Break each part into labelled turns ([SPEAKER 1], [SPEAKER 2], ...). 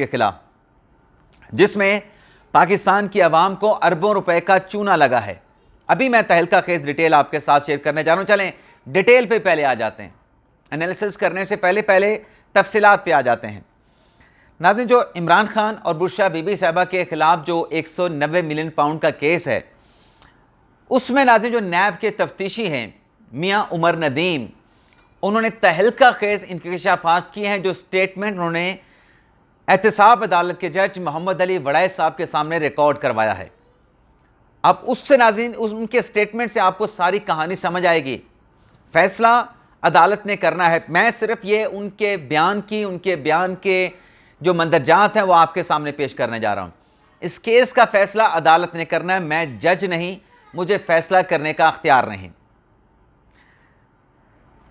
[SPEAKER 1] کے خلاف، جس میں پاکستان کی عوام کو اربوں روپے کا چونا لگا ہے۔ ابھی میں تہلکہ خیز ڈیٹیل آپ کے ساتھ شیئر کرنے جا رہا ہوں۔ چلیں ڈیٹیل پہ پہلے آ جاتے ہیں، انالیسس کرنے سے پہلے تفصیلات پہ آ جاتے ہیں۔ ناظرین، جو عمران خان اور بشرا بی بی صاحبہ کے خلاف جو 190 ملین پاؤنڈ کا کیس ہے، اس میں ناظرین جو نیب کے تفتیشی ہیں میاں عمر ندیم، انہوں نے تہلکہ خیز انکشافات کیے ہیں، جو سٹیٹمنٹ انہوں نے احتساب عدالت کے جج محمد علی وڑائے صاحب کے سامنے ریکارڈ کروایا ہے۔ اب اس سے ناظرین ان کے سٹیٹمنٹ سے آپ کو ساری کہانی سمجھ آئے گی۔ فیصلہ عدالت نے کرنا ہے، میں صرف یہ ان کے بیان کے جو مندرجات ہیں وہ آپ کے سامنے پیش کرنے جا رہا ہوں۔ اس کیس کا فیصلہ عدالت نے کرنا ہے، میں جج نہیں، مجھے فیصلہ کرنے کا اختیار نہیں۔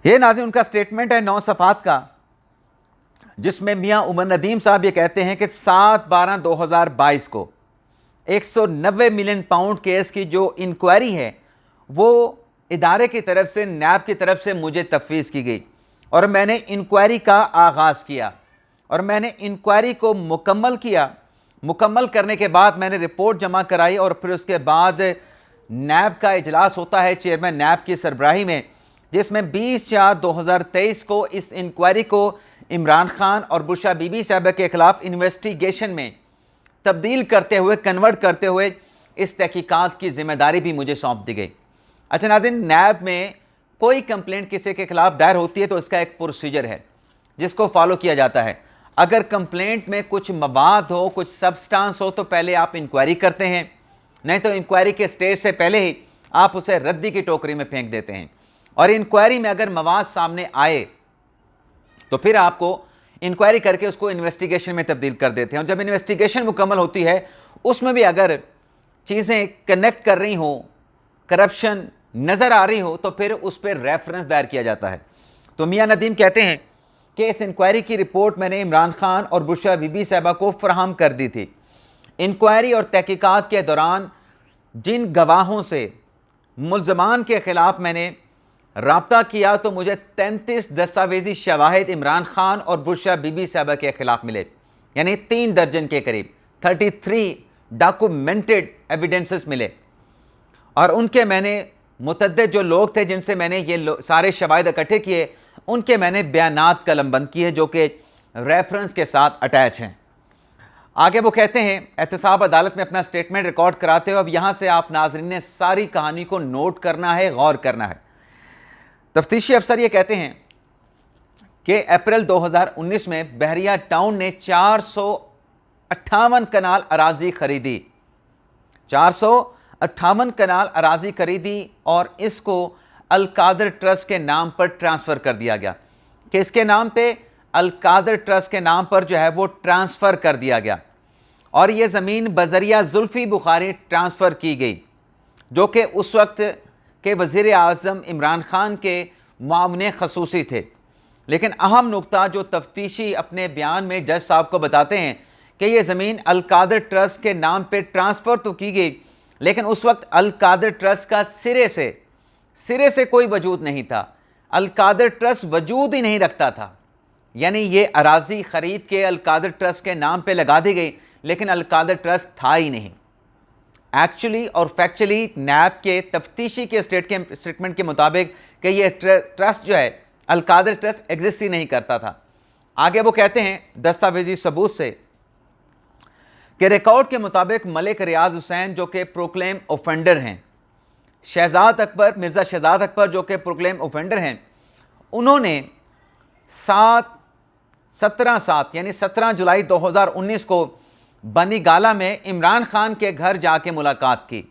[SPEAKER 1] یہ ناظرین ان کا سٹیٹمنٹ ہے 9 صفحات کا، جس میں میاں عمر ندیم صاحب یہ کہتے ہیں کہ 7/12/2022 کو 190 ملین پاؤنڈ کیس کی جو انکوائری ہے وہ ادارے کی طرف سے، نیب کی طرف سے مجھے تفویض کی گئی، اور میں نے انکوائری کا آغاز کیا، اور میں نے انکوائری کو مکمل کیا۔ مکمل کرنے کے بعد میں نے رپورٹ جمع کرائی، اور پھر اس کے بعد نیب کا اجلاس ہوتا ہے چیئرمین نیب کی سربراہی میں، جس میں 20/4/2023 کو اس انکوائری کو عمران خان اور بشرا بی بی صاحبہ کے خلاف انویسٹیگیشن میں تبدیل کرتے ہوئے، کنورٹ کرتے ہوئے اس تحقیقات کی ذمہ داری بھی مجھے سونپ دی گئی۔ اچھا ناظرین، نیب میں کوئی کمپلینٹ کسی کے خلاف دائر ہوتی ہے تو اس کا ایک پروسیجر ہے جس کو فالو کیا جاتا ہے۔ اگر کمپلینٹ میں کچھ مواد ہو، کچھ سبسٹانس ہو، تو پہلے آپ انکوائری کرتے ہیں، نہیں تو انکوائری کے سٹیج سے پہلے ہی آپ اسے ردی کی ٹوکری میں پھینک دیتے ہیں۔ اور انکوائری میں اگر مواد سامنے آئے تو پھر آپ کو انکوائری کر کے اس کو انویسٹیگیشن میں تبدیل کر دیتے ہیں، اور جب انویسٹیگیشن مکمل ہوتی ہے اس میں بھی اگر چیزیں کنیکٹ کر رہی ہوں، کرپشن نظر آ رہی ہو، تو پھر اس پہ ریفرنس دائر کیا جاتا ہے۔ تو میاں ندیم کہتے ہیں کہ اس انکوائری کی رپورٹ میں نے عمران خان اور بشرا بی بی صاحبہ کو فراہم کر دی تھی۔ انکوائری اور تحقیقات کے دوران جن گواہوں سے ملزمان کے خلاف میں نے رابطہ کیا تو مجھے 33 دستاویزی شواہد عمران خان اور بشرا بی بی صاحبہ کے خلاف ملے، یعنی 3 درجن کے قریب 33 ڈاکومنٹڈ ایویڈنسز ملے، اور ان کے میں نے متعدد جو لوگ تھے جن سے میں نے یہ سارے شواہد اکٹھے کیے، ان کے میں نے بیانات قلم بند کیے جو کہ ریفرنس کے ساتھ اٹیچ ہیں۔ آگے وہ کہتے ہیں احتساب عدالت میں اپنا سٹیٹمنٹ ریکارڈ کراتے ہوئے، اب یہاں سے آپ ناظرین نے ساری کہانی کو نوٹ کرنا ہے، غور کرنا ہے۔ تفتیشی افسر یہ کہتے ہیں کہ اپریل 2019 میں بحریہ ٹاؤن نے 458 کنال اراضی خریدی، 458 کنال اراضی خریدی، اور اس کو القادر ٹرسٹ کے نام پر ٹرانسفر کر دیا گیا، کہ اس کے نام پہ القادر ٹرسٹ کے نام پر جو ہے وہ ٹرانسفر کر دیا گیا، اور یہ زمین بذریعہ زلفی بخاری ٹرانسفر کی گئی، جو کہ اس وقت کے وزیر اعظم عمران خان کے معاون خصوصی تھے۔ لیکن اہم نقطہ جو تفتیشی اپنے بیان میں جج صاحب کو بتاتے ہیں کہ یہ زمین القادر ٹرسٹ کے نام پہ ٹرانسفر تو کی گئی، لیکن اس وقت القادر ٹرسٹ کا سرے سے کوئی وجود نہیں تھا، القادر ٹرسٹ وجود ہی نہیں رکھتا تھا، یعنی یہ اراضی خرید کے القادر ٹرسٹ کے نام پہ لگا دی گئی، لیکن القادر ٹرسٹ تھا ہی نہیں۔ ایکچولی اور فیکچولی نیب کے تفتیشی کے سٹیٹمنٹ کے مطابق کہ یہ ٹرسٹ جو ہے القادر ٹرسٹ ایگزسٹ ہی نہیں کرتا تھا۔ آگے وہ کہتے ہیں دستاویزی ثبوت سے کہ ریکارڈ کے مطابق ملک ریاض حسین جو کہ پروکلیم اوفینڈر ہیں، مرزا شہزاد اکبر جو کہ پروکلیم اوفینڈر ہیں، انہوں نے 17 یعنی 17 جولائی 2019 کو بنی گالا میں عمران خان کے گھر جا کے ملاقات کی،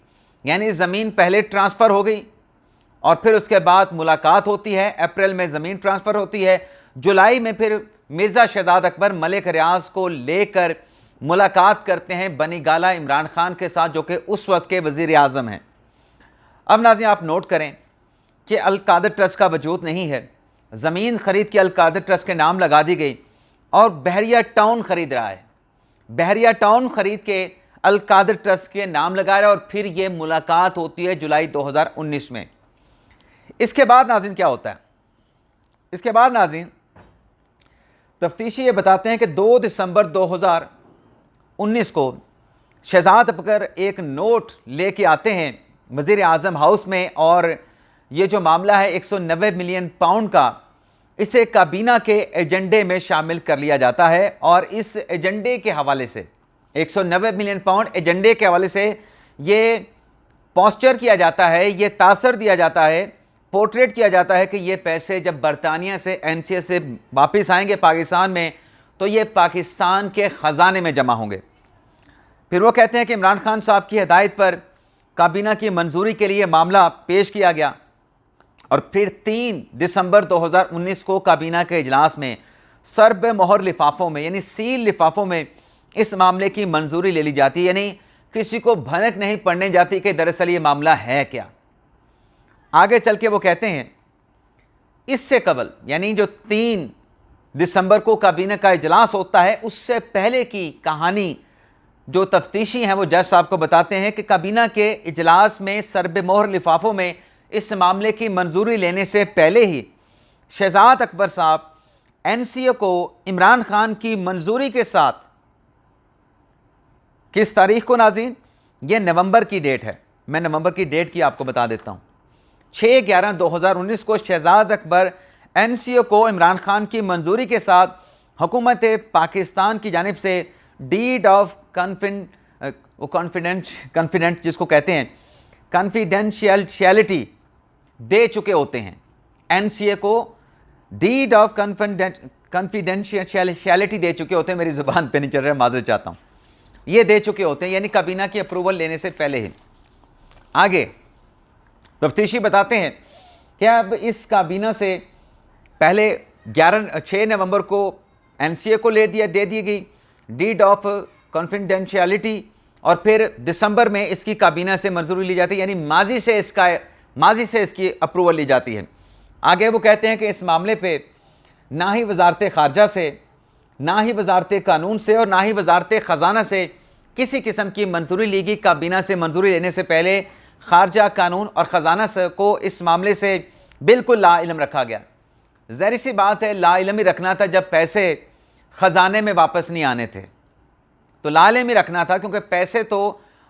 [SPEAKER 1] یعنی زمین پہلے ٹرانسفر ہو گئی اور پھر اس کے بعد ملاقات ہوتی ہے، اپریل میں زمین ٹرانسفر ہوتی ہے، جولائی میں پھر مرزا شہزاد اکبر ملک ریاض کو لے کر ملاقات کرتے ہیں بنی گالا عمران خان کے ساتھ جو کہ اس وقت کے وزیر اعظم ہیں۔ اب ناظرین آپ نوٹ کریں کہ القادر ٹرسٹ کا وجود نہیں ہے، زمین خرید کے القادر ٹرسٹ کے نام لگا دی گئی، اور بحریہ ٹاؤن خرید رہا ہے، بحریہ ٹاؤن خرید کے القادر ٹرسٹ کے نام لگا رہا ہے، اور پھر یہ ملاقات ہوتی ہے جولائی 2019 میں۔ اس کے بعد ناظرین کیا ہوتا ہے؟ اس کے بعد ناظرین تفتیشی یہ بتاتے ہیں کہ 2 دسمبر 2019 کو شہزاد اکبر ایک نوٹ لے کے آتے ہیں وزیر اعظم ہاؤس میں، اور یہ جو معاملہ ہے 190 ملین پاؤنڈ کا، اسے کابینہ کے ایجنڈے میں شامل کر لیا جاتا ہے، اور اس ایجنڈے کے حوالے سے 190 ملین پاؤنڈ ایجنڈے کے حوالے سے یہ پوسچر کیا جاتا ہے، یہ تاثر دیا جاتا ہے، پورٹریٹ کیا جاتا ہے کہ یہ پیسے جب برطانیہ سے این سی اے سے واپس آئیں گے پاکستان میں تو یہ پاکستان کے خزانے میں جمع ہوں گے۔ پھر وہ کہتے ہیں کہ عمران خان صاحب کی ہدایت پر کابینہ کی منظوری کے لیے معاملہ پیش کیا گیا، اور پھر 3 دسمبر 2019 کو کابینہ کے اجلاس میں سرب مہر لفافوں میں، یعنی سیل لفافوں میں اس معاملے کی منظوری لے لی جاتی ہے، یعنی کسی کو بھنک نہیں پڑنے جاتی کہ دراصل یہ معاملہ ہے کیا۔ آگے چل کے وہ کہتے ہیں اس سے قبل، یعنی جو 3 دسمبر کو کابینہ کا اجلاس ہوتا ہے، اس سے پہلے کی کہانی جو تفتیشی ہیں وہ جج صاحب کو بتاتے ہیں کہ کابینہ کے اجلاس میں سرب مہر لفافوں میں اس معاملے کی منظوری لینے سے پہلے ہی شہزاد اکبر صاحب این سی اے کو عمران خان کی منظوری کے ساتھ، کس تاریخ کو ناظرین؟ یہ نومبر کی ڈیٹ ہے، میں نومبر کی ڈیٹ کی آپ کو بتا دیتا ہوں۔ 6/11/2019 کو شہزاد اکبر این سی اے کو عمران خان کی منظوری کے ساتھ حکومت پاکستان کی جانب سے ڈیڈ آف کانفیڈنٹ جس کو کہتے ہیں کنفیڈینشیلٹی دے چکے ہوتے ہیں۔ این سی اے کو ڈیڈ آف کنفیڈینشیلٹی دے چکے ہوتے ہیں، میری زبان پہ نہیں چل رہا، معذرت چاہتا ہوں، یہ دے چکے ہوتے ہیں، یعنی کابینہ کی اپروول لینے سے پہلے ہی۔ آگے تفتیشی بتاتے ہیں کہ اب اس کابینہ سے پہلے 6 نومبر کو این سی اے کو دے دی گئی ڈیڈ آف کانفیڈینشیلٹی، اور پھر دسمبر میں اس کی کابینہ سے منظوری لی جاتی ہے، یعنی ماضی سے اس کی اپروول لی جاتی ہے۔ آگے وہ کہتے ہیں کہ اس معاملے پہ نہ ہی وزارت خارجہ سے، نہ ہی وزارت قانون سے، اور نہ ہی وزارت خزانہ سے کسی قسم کی منظوری لی گئی۔ کابینہ سے منظوری لینے سے پہلے خارجہ، قانون اور خزانہ کو اس معاملے سے بالکل لا علم رکھا گیا۔ ظاہر سی بات ہے لا علم ہی رکھنا تھا، جب پیسے خزانے میں واپس نہیں آنے تھے تو لا علم ہی رکھنا تھا، کیونکہ پیسے تو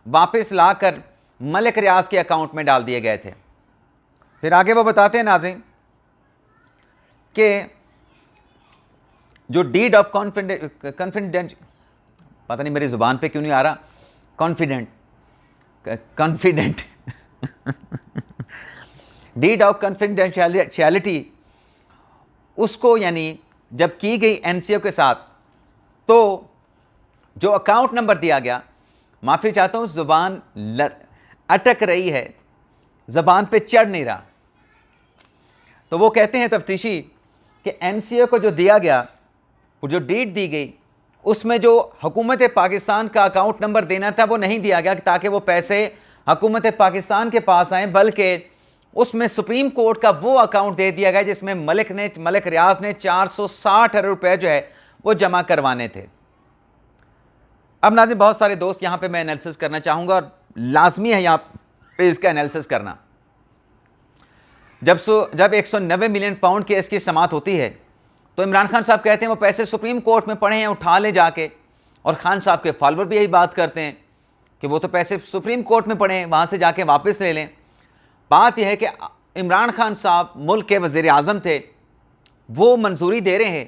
[SPEAKER 1] واپس لا کر ملک ریاض کے اکاؤنٹ میں ڈال دیے گئے تھے۔ پھر آگے وہ بتاتے ہیں ناظرین کہ جو ڈیڈ آف کانفیڈنٹ، پتہ نہیں میری زبان پہ کیوں نہیں آ رہا، کانفیڈنٹ ڈیڈ آف کانفیڈینشیلٹی، اس کو یعنی جب کی گئی این سی او کے ساتھ، تو جو اکاؤنٹ نمبر دیا گیا، معافی چاہتا ہوں زبان اٹک رہی ہے، زبان پہ چڑھ نہیں رہا، تو وہ کہتے ہیں تفتیشی کہ این سی او کو جو دیا گیا، وہ جو ڈیٹ دی گئی، اس میں جو حکومت پاکستان کا اکاؤنٹ نمبر دینا تھا وہ نہیں دیا گیا تاکہ وہ پیسے حکومت پاکستان کے پاس آئیں، بلکہ اس میں سپریم کورٹ کا وہ اکاؤنٹ دے دیا گیا جس میں ملک ریاض نے 460 ارب روپے جو ہے وہ جمع کروانے تھے۔ اب ناظرین بہت سارے دوست یہاں پہ میں انالیسس کرنا چاہوں گا، اور لازمی ہے یہاں پہ اس کا انالیسس کرنا۔ جب 190 ملین پاؤنڈ کیس کی سماعت ہوتی ہے تو عمران خان صاحب کہتے ہیں وہ پیسے سپریم کورٹ میں پڑے ہیں، اٹھا لیں جا کے، اور خان صاحب کے فالوور بھی یہی بات کرتے ہیں کہ وہ تو پیسے سپریم کورٹ میں پڑے ہیں، وہاں سے جا کے واپس لے لیں۔ بات یہ ہے کہ عمران خان صاحب ملک کے وزیر اعظم تھے، وہ منظوری دے رہے ہیں،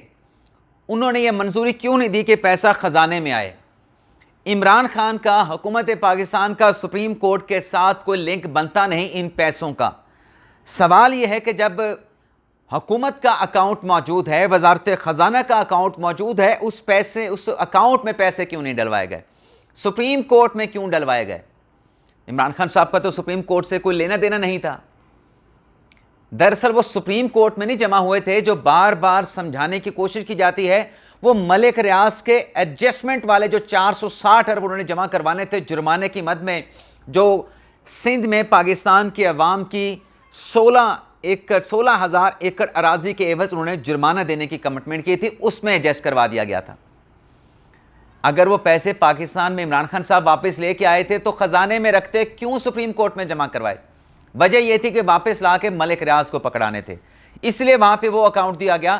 [SPEAKER 1] انہوں نے یہ منظوری کیوں نہیں دی کہ پیسہ خزانے میں آئے؟ عمران خان کا، حکومت پاکستان کا سپریم کورٹ کے ساتھ کوئی لنک بنتا نہیں ان پیسوں کا۔ سوال یہ ہے کہ جب حکومت کا اکاؤنٹ موجود ہے، وزارت خزانہ کا اکاؤنٹ موجود ہے، اس اکاؤنٹ میں پیسے کیوں نہیں ڈلوائے گئے؟ سپریم کورٹ میں کیوں ڈلوائے گئے؟ عمران خان صاحب کا تو سپریم کورٹ سے کوئی لینا دینا نہیں تھا۔ دراصل وہ سپریم کورٹ میں نہیں جمع ہوئے تھے، جو بار بار سمجھانے کی کوشش کی جاتی ہے، وہ ملک ریاض کے ایڈجسٹمنٹ والے جو 460 ارب انہوں نے جمع کروانے تھے جرمانے کی مد میں، جو سندھ میں پاکستان کی عوام کی 16,000 ایکڑ اراضی کے عوض انہوں نے جرمانہ دینے کی کمٹمنٹ کی تھی، اس میں ایڈجسٹ کروا دیا گیا تھا۔ اگر وہ پیسے پاکستان میں عمران خان صاحب واپس لے کے آئے تھے تو خزانے میں رکھتے، کیوں سپریم کورٹ میں جمع کروائے؟ وجہ یہ تھی کہ واپس لا کے ملک ریاض کو پکڑانے تھے، اس لیے وہاں پہ وہ اکاؤنٹ دیا گیا۔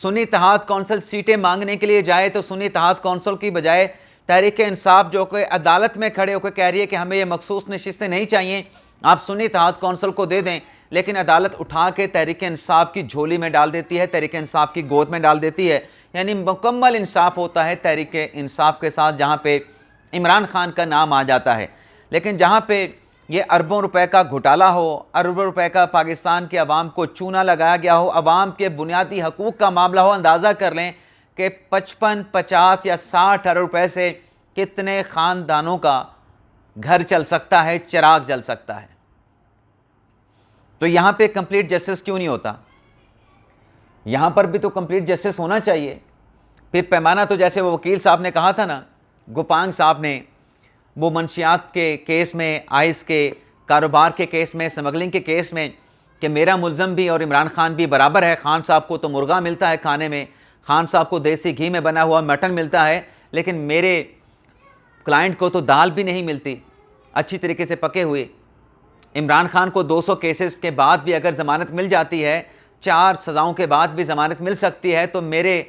[SPEAKER 1] سنی اتحاد کونسل سیٹیں مانگنے کے لیے جائے تو سنی اتحاد کونسل کی بجائے تحریک انصاف جو کہ عدالت میں کھڑے ہو کے کہہ رہی ہے کہ ہمیں یہ مخصوص نشستیں نہیں چاہیے، آپ سنی اتحاد کونسل کو دے دیں، لیکن عدالت اٹھا کے تحریک انصاف کی جھولی میں ڈال دیتی ہے، تحریک انصاف کی گود میں ڈال دیتی ہے۔ یعنی مکمل انصاف ہوتا ہے تحریک انصاف کے ساتھ، جہاں پہ عمران خان کا نام آ جاتا ہے، لیکن جہاں پہ یہ اربوں روپے کا گھوٹالہ ہو، اربوں روپے کا پاکستان کے عوام کو چونا لگایا گیا ہو، عوام کے بنیادی حقوق کا معاملہ ہو، اندازہ کر لیں کہ 55، 50 یا 60 ارب روپے سے کتنے خاندانوں کا گھر چل سکتا ہے، چراغ جل سکتا ہے۔ تو یہاں پہ کمپلیٹ جسٹس کیوں نہیں ہوتا؟ یہاں پر بھی تو کمپلیٹ جسٹس ہونا چاہیے۔ پھر پیمانہ تو جیسے وہ وکیل صاحب نے کہا تھا نا، گوپانگ صاحب نے، وہ منشیات کے کیس میں، آئس کے کاروبار کے کیس میں، سمگلنگ کے کیس میں، کہ میرا ملزم بھی اور عمران خان بھی برابر ہے، خان صاحب کو تو مرغا ملتا ہے کھانے میں، خان صاحب کو دیسی گھی میں بنا ہوا مٹن ملتا ہے، لیکن میرے کلائنٹ کو تو دال بھی نہیں ملتی اچھی طریقے سے پکے ہوئے۔ عمران خان کو 200 کیسز کے بعد بھی اگر ضمانت مل جاتی ہے، 4 سزاؤں کے بعد بھی ضمانت مل سکتی ہے، تو میرے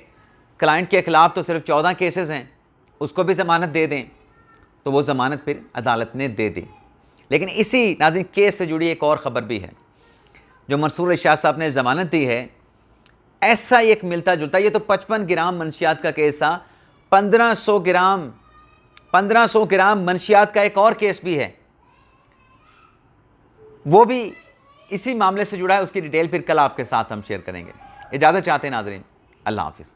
[SPEAKER 1] کلائنٹ کے خلاف تو صرف 14 کیسز ہیں، اس کو بھی ضمانت دے دیں، تو وہ ضمانت پھر عدالت نے دے دی۔ لیکن اسی ناظرین کیس سے جڑی ایک اور خبر بھی ہے، جو منصور علی شاہ صاحب نے ضمانت دی ہے، ایسا ہی ایک ملتا جلتا، یہ تو 55 گرام منشیات کا کیس تھا، 1500 گرام منشیات کا ایک اور کیس بھی ہے، وہ بھی اسی معاملے سے جڑا ہے، اس کی ڈیٹیل پھر کل آپ کے ساتھ ہم شیئر کریں گے۔ اجازت چاہتے ہیں ناظرین، اللہ حافظ۔